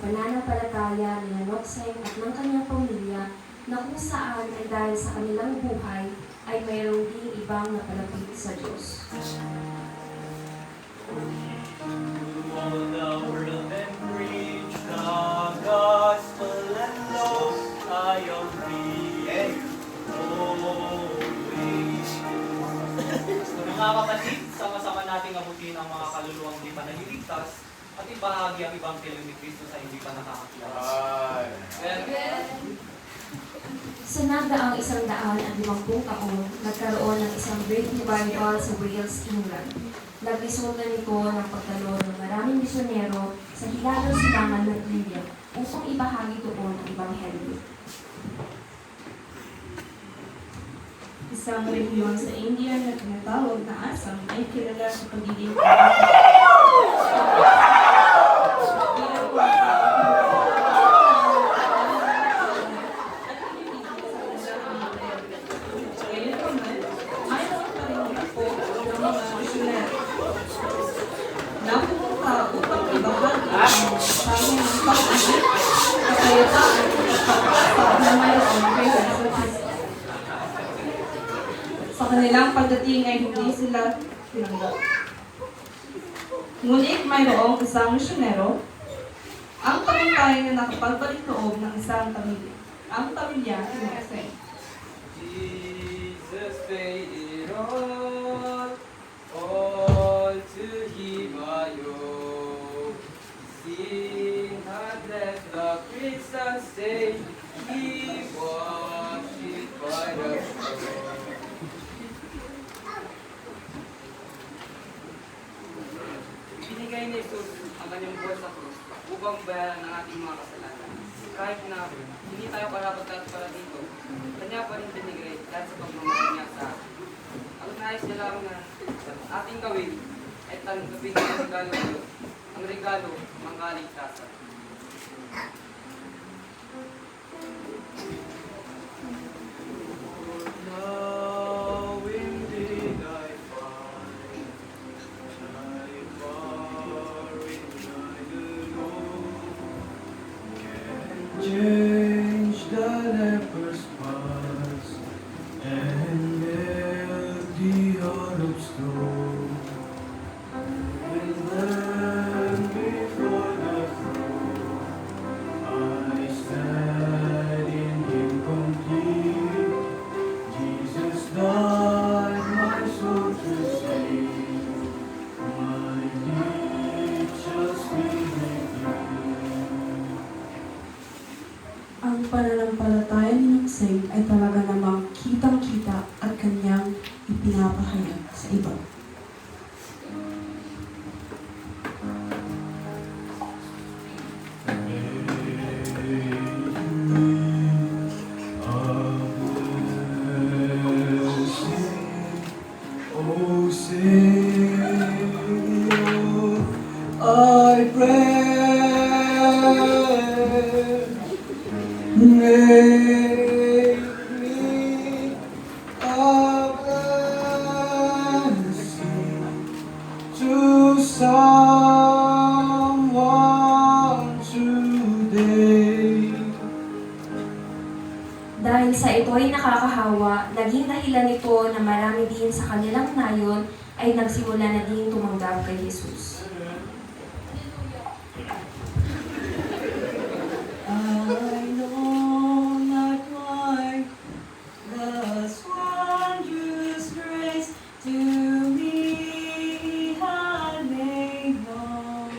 pananampalataya ni Nokseng at ng kanyang pamilya na kung saan ay dahil sa kanilang buhay ay mayroong ding ibang napalapit sa Diyos. All the world and preach the gospel and know I am free. So mga kapatid, sama-sama nating abutin ang mga kaluluwang di pa naliligtas at ibahagi ang Ebanghelyo ni Kristo sa hindi pa nakakakilala. Sa nagdaang 150 taon, nagkaroon ng isang great revival sa Wales, England. Nagresulta nito ng pagdalo ng maraming misyonero sa hilagang silangan ng India upang ibahagi doon ang Ebanghelyo. Isang rehiyon sa India na tinatawag na Assam ay kilala sa pagiging ngayon naman, mayroon pa rin po ng mga misyonero na pumunta upang ibahagi ang mensahe ng pag-ibig, kapayapaan at pag-asa na mayroon kay Kristo. Sa kanilang pagdating ay hindi sila tinanggap. Ngunit mayroong isang misyonero, ang tagumpay na nakapagbalik loob ng isang pamilya. Ang pamilya ni Nokseng. Jesus paid it all to Him I owe. Sin had left the crimson stain, He washed it by the blood. Ibinigay ni Jesus ang kanyang buhay sa krus upang bayaran ang ating mga kasalanan. Kahit na hindi tayo karapat-dapat para dito, kanya pa rin binigay dahil sa pagmamahal niya sa atin. Ang nais niya lang na ating gawin ay tanggapin ang regalo ng kaligtasan. Now indeed I find I far in neither can change the leper's past and melt the heart of stone. And then before the throne I stand in Him complete. Jesus died my soul to save. My lips shall speak with thee. Ang pananampalataya ni Nokseng ay talaga namang kitang-kita at kanyang ipinapahayag sa iba. Oh, Savior, I pray, make me a blessing to someone today. Dahil sa ito'y nakakahawa, naging dahilan nito na marami din sa kanilang nayon ay nagsimula na din tumanggap kay Jesus. I know not why God's wondrous grace to me had made known.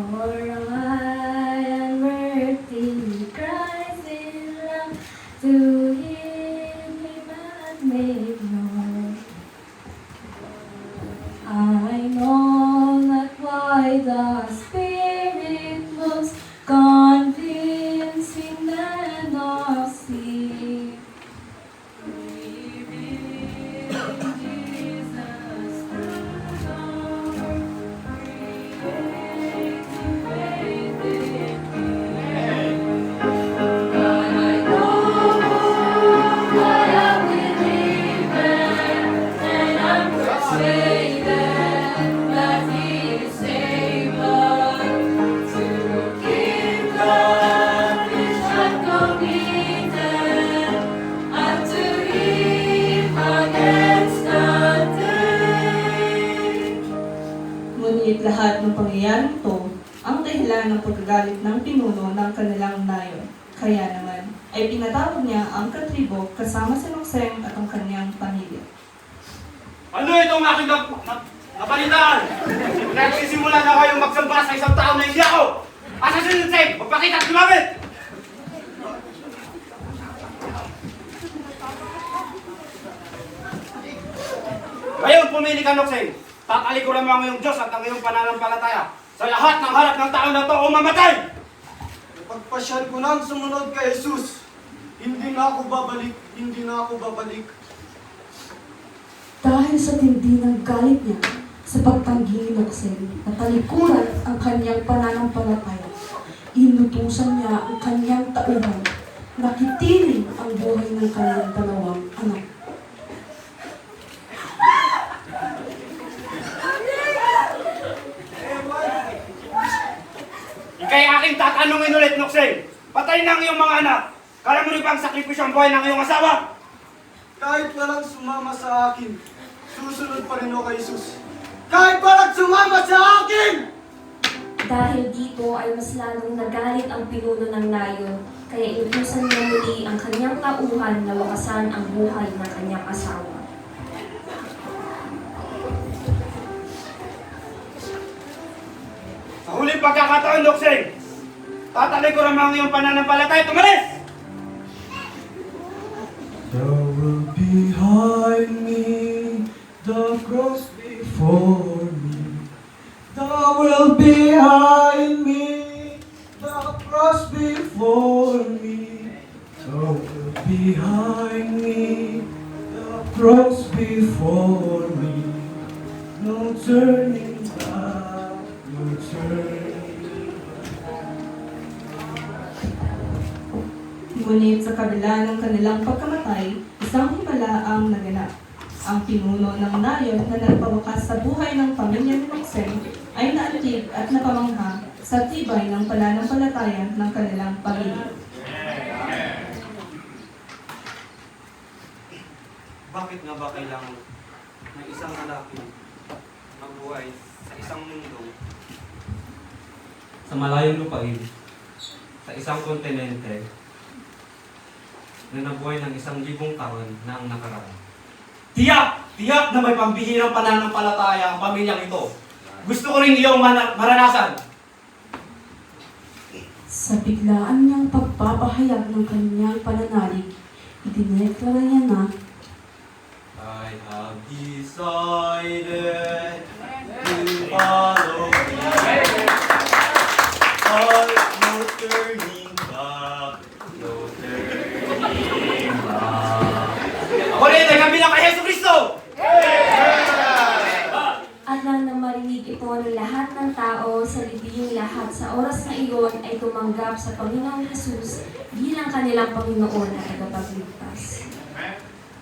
For I am worthy, Christ in love, to Him He had made known. I know not why the Spirit moves, convincing men of sin. We believe in Jesus through the creating faith in Him. God, I know I am believer, and I'm persuaded that He is able At nung pangyayaring ito, ang dahilan ng pagkagalit ng pinuno ng kanilang nayon. Kaya naman, ay pinatawag niya ang katribo kasama si Nokseng at ang kanyang pamilya. Ano itong aking nabalitaan? Nagsisimula na kayong magsamba sa isang tao na hindi ako! Asa si Nokseng? Magpakita at lumapit! Ngayon pumili ka, Nokseng. Tatalikuran mo ang iyong Diyos at ang iyong pananampalataya sa lahat ng harap ng tao na ito o mamatay! Pagpasyan ko nang sumunod kay Jesus, hindi na ako babalik, hindi na ako babalik. Dahil sa tindi ng galit niya sa pagtanggi ni Nokseng na talikuran ang kanyang pananampalataya, inutusan niya ang kanyang tauhan na kitiling ang buhay ng kanyang dalawang anak. Ika'y aking tatanungin ulit, Nokseng. Patay na ang iyong mga anak. Kala mo rin bang sakripisyo ang buhay ng iyong asawa? Kahit walang sumama sa akin, susunod pa rin ako kay Jesus. Kahit walang sumama sa akin! Dahil dito ay mas lalong nagalit ang pinuno ng nayon, kaya inutusan niya muli ang kanyang tauhan na wakasan ang buhay ng kanyang asawa. Sa huling pagkakataon, Nokseng, tatalikuran mo ang iyong pananampalataya. Tumalis! Thou will behind me, the cross before me. Thou will behind me, the cross before me. Thou will behind me, the cross before me. No turning back, no turning. Ngunit sa kabila ng kanilang pagkamatay, isang himala ang naganap. Ang pinuno ng nayon na nagpawakas sa buhay ng pamilya ni Nokseng ay naantig at napamangha sa tibay ng pananampalataya ng kanilang pamilya. Bakit nga ba kailangan ng isang lalaki mabuhay sa isang mundo, sa malayong lupain, sa isang kontinente, na nabuhay ng 1,000 taon na ang nakaraan? Tiyak na may pambihirang pananampalataya ang pamilyang ito. Gusto ko rin iyong maranasan. Sa biglaan niyang pagpapahayag ng kanyang pananalig, idineklara niya na I have decided to follow you. No turning back, no turning back. Ako rin ay kami ng kay Jesu Cristo! At nang marinig ito ng lahat ng tao, sa libing lahat sa oras na iyon ay tumanggap sa Panginoong Jesus bilang kanilang Panginoon at tagapagligtas.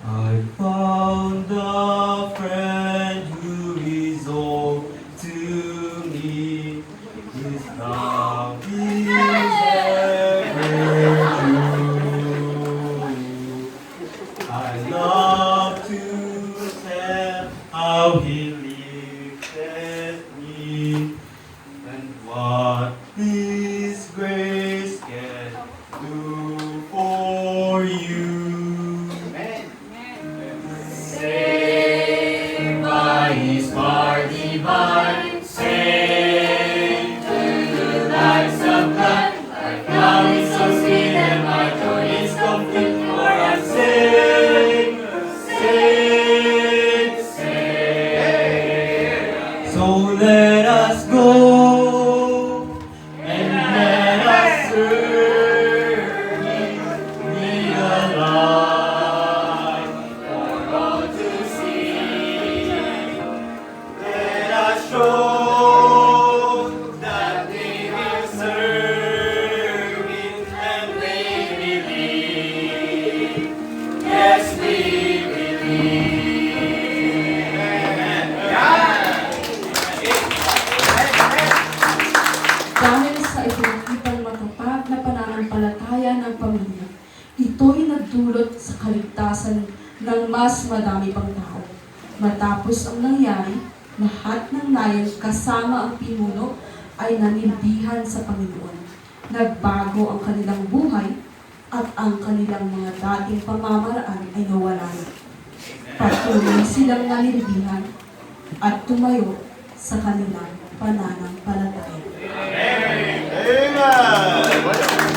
I found a friend who is all to me. His love is ever true. I love to tell how he lifted me and what his grace can do for you. Saved by His power divine, saved to the lights of God. Right now it's so sweet and my joy is complete. For I'm saved, saved, saved. So let us go and let us serve Him, realize for all to see. Let us show that we will serve Him and we believe. Yes, we believe. dahil sa ipinakitang matatag na pananampalataya ng pamilya, ito'y nagdulot sa kaligtasan ng mas madami pang tao. Matapos ang nangyari, Lahat ng nayon kasama ang pinuno ay nanilbihan sa Panginoon. Nagbago ang kanilang buhay at ang kanilang mga dating pamamaraan ay nawala na. Patuloy silang nanilbihan at tumayo sa kanilang pananampalataya. Amen!